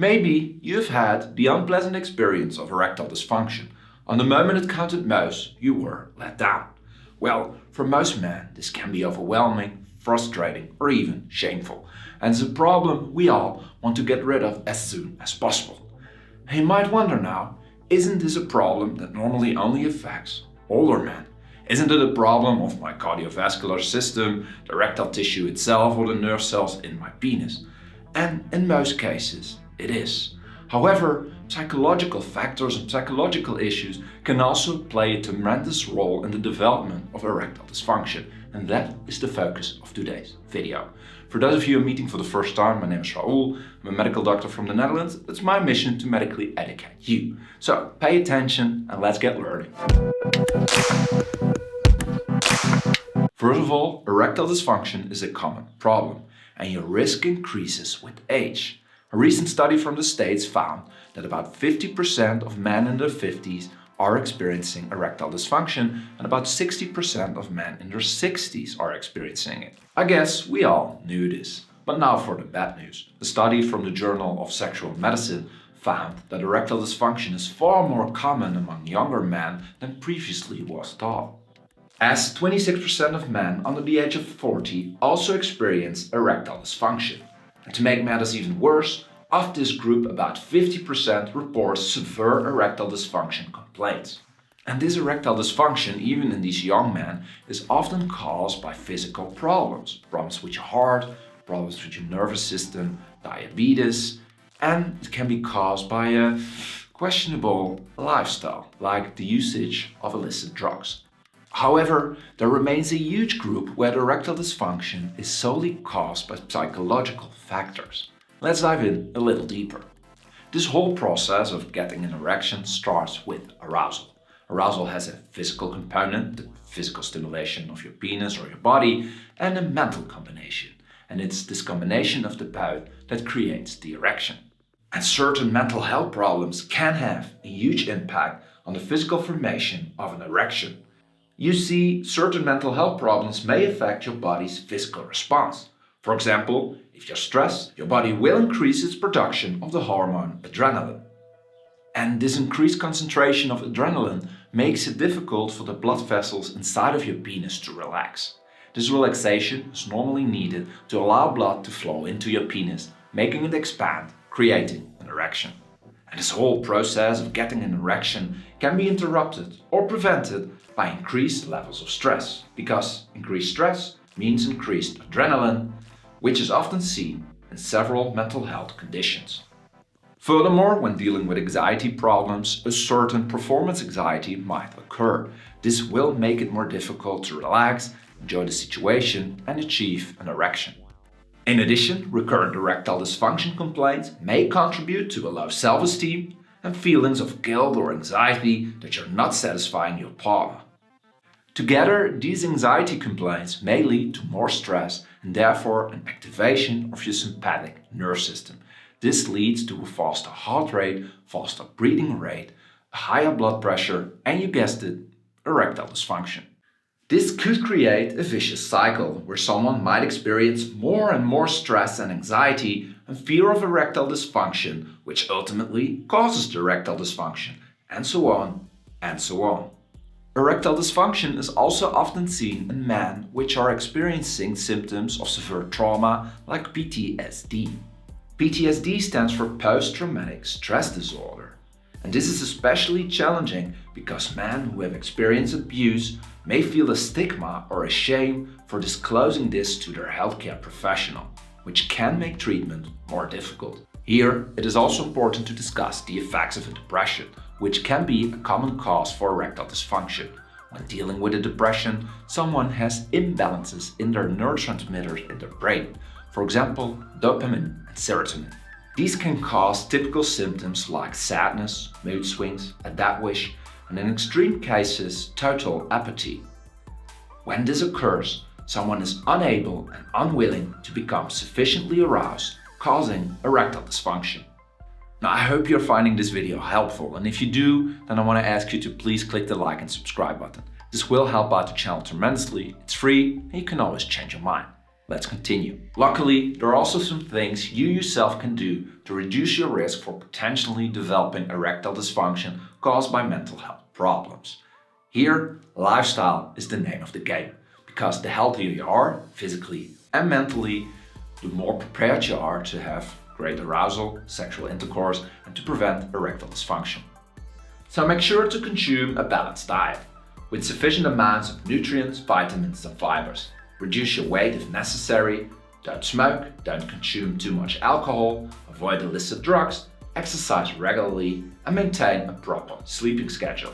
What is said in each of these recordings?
Maybe you've had the unpleasant experience of erectile dysfunction. On the moment it counted most, you were let down. Well, for most men, this can be overwhelming, frustrating, or even shameful. And it's a problem we all want to get rid of as soon as possible. And you might wonder now, isn't this a problem that normally only affects older men? Isn't it a problem of my cardiovascular system, the erectile tissue itself, or the nerve cells in my penis? And in most cases, it is. However, psychological factors and psychological issues can also play a tremendous role in the development of erectile dysfunction, and that is the focus of today's video. For those of you who are meeting for the first time, my name is Raoul. I'm a medical doctor from the Netherlands. It's my mission to medically educate you. So pay attention and let's get learning. First of all, erectile dysfunction is a common problem, and your risk increases with age. A recent study from the States found that about 50% of men in their 50s are experiencing erectile dysfunction, and about 60% of men in their 60s are experiencing it. I guess we all knew this. But now for the bad news. A study from the Journal of Sexual Medicine found that erectile dysfunction is far more common among younger men than previously was thought. As 26% of men under the age of 40 also experience erectile dysfunction. And to make matters even worse, of this group about 50% reports severe erectile dysfunction complaints. And this erectile dysfunction, even in these young men, is often caused by physical problems. Problems with your heart, problems with your nervous system, diabetes, and it can be caused by a questionable lifestyle, like the usage of illicit drugs. However, there remains a huge group where the erectile dysfunction is solely caused by psychological factors. Let's dive in a little deeper. This whole process of getting an erection starts with arousal. Arousal has a physical component, the physical stimulation of your penis or your body, and a mental combination. And it's this combination of the both that creates the erection. And certain mental health problems can have a huge impact on the physical formation of an erection. You see, certain mental health problems may affect your body's physical response. For example, if you're stressed, your body will increase its production of the hormone adrenaline. And this increased concentration of adrenaline makes it difficult for the blood vessels inside of your penis to relax. This relaxation is normally needed to allow blood to flow into your penis, making it expand, creating an erection. And this whole process of getting an erection can be interrupted or prevented by increased levels of stress, because increased stress means increased adrenaline, which is often seen in several mental health conditions. Furthermore, when dealing with anxiety problems, a certain performance anxiety might occur. This will make it more difficult to relax, enjoy the situation, and achieve an erection. In addition, recurrent erectile dysfunction complaints may contribute to a low self-esteem and feelings of guilt or anxiety that you're not satisfying your partner. Together, these anxiety complaints may lead to more stress and therefore an activation of your sympathetic nerve system. This leads to a faster heart rate, faster breathing rate, a higher blood pressure, and you guessed it, erectile dysfunction. This could create a vicious cycle where someone might experience more and more stress and anxiety and fear of erectile dysfunction, which ultimately causes the erectile dysfunction, and so on and so on. Erectile dysfunction is also often seen in men which are experiencing symptoms of severe trauma like PTSD. PTSD stands for post-traumatic stress disorder. And this is especially challenging because men who have experienced abuse may feel a stigma or a shame for disclosing this to their healthcare professional, which can make treatment more difficult. Here, it is also important to discuss the effects of a depression, which can be a common cause for erectile dysfunction. When dealing with a depression, someone has imbalances in their neurotransmitters in their brain, for example, dopamine and serotonin. These can cause typical symptoms like sadness, mood swings, a death wish, and in extreme cases, total apathy. When this occurs, someone is unable and unwilling to become sufficiently aroused, causing erectile dysfunction. Now, I hope you're finding this video helpful, and if you do, then I want to ask you to please click the like and subscribe button. This will help out the channel tremendously, it's free, and you can always change your mind. Let's continue. Luckily, there are also some things you yourself can do to reduce your risk for potentially developing erectile dysfunction caused by mental health problems. Here, lifestyle is the name of the game, because the healthier you are, physically and mentally, the more prepared you are to have great arousal, sexual intercourse, and to prevent erectile dysfunction. So make sure to consume a balanced diet with sufficient amounts of nutrients, vitamins, and fibers. Reduce your weight if necessary. Don't smoke, don't consume too much alcohol, avoid illicit drugs, exercise regularly, and maintain a proper sleeping schedule.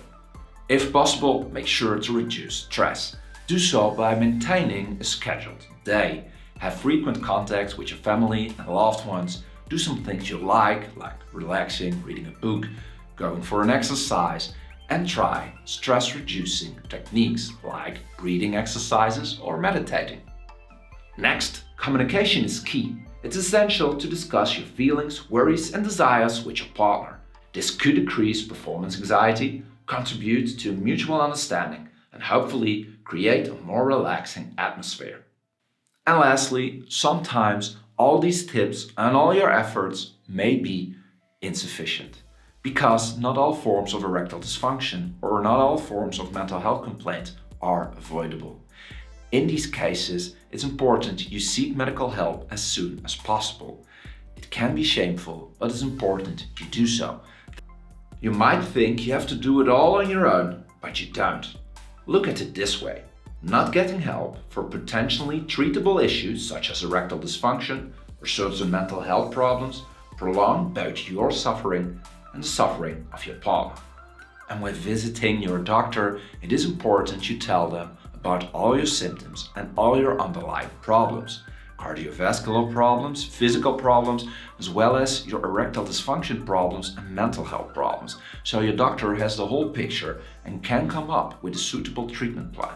If possible, make sure to reduce stress. Do so by maintaining a scheduled day. Have frequent contact with your family and loved ones. Do some things you like relaxing, reading a book, going for an exercise, and try stress-reducing techniques like breathing exercises or meditating. Next, communication is key. It's essential to discuss your feelings, worries, and desires with your partner. This could decrease performance anxiety, contribute to mutual understanding, and hopefully create a more relaxing atmosphere. And lastly, sometimes all these tips and all your efforts may be insufficient, because not all forms of erectile dysfunction or not all forms of mental health complaints are avoidable. In these cases, it's important you seek medical help as soon as possible. It can be shameful, but it's important you do so. You might think you have to do it all on your own, but you don't. Look at it this way. Not getting help for potentially treatable issues such as erectile dysfunction or certain mental health problems prolong both your suffering and the suffering of your partner. And when visiting your doctor, it is important you tell them about all your symptoms and all your underlying problems, cardiovascular problems, physical problems, as well as your erectile dysfunction problems and mental health problems, so your doctor has the whole picture and can come up with a suitable treatment plan.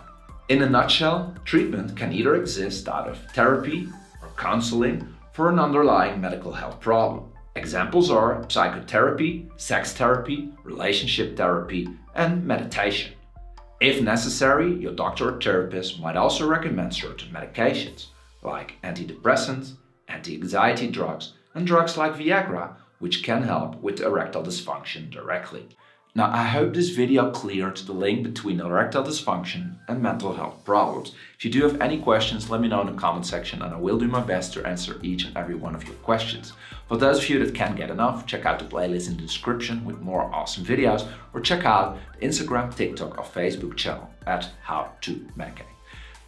In a nutshell, treatment can either exist out of therapy or counseling for an underlying medical health problem. Examples are psychotherapy, sex therapy, relationship therapy, and meditation. If necessary, your doctor or therapist might also recommend certain medications, like antidepressants, anti-anxiety drugs, and drugs like Viagra, which can help with erectile dysfunction directly. Now, I hope this video cleared the link between erectile dysfunction and mental health problems. If you do have any questions, let me know in the comment section and I will do my best to answer each and every one of your questions. For those of you that can't get enough, check out the playlist in the description with more awesome videos, or check out the Instagram, TikTok, or Facebook channel at How to Medicate.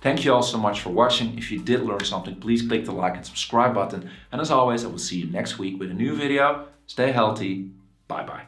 Thank you all so much for watching. If you did learn something, please click the like and subscribe button. And as always, I will see you next week with a new video. Stay healthy. Bye-bye.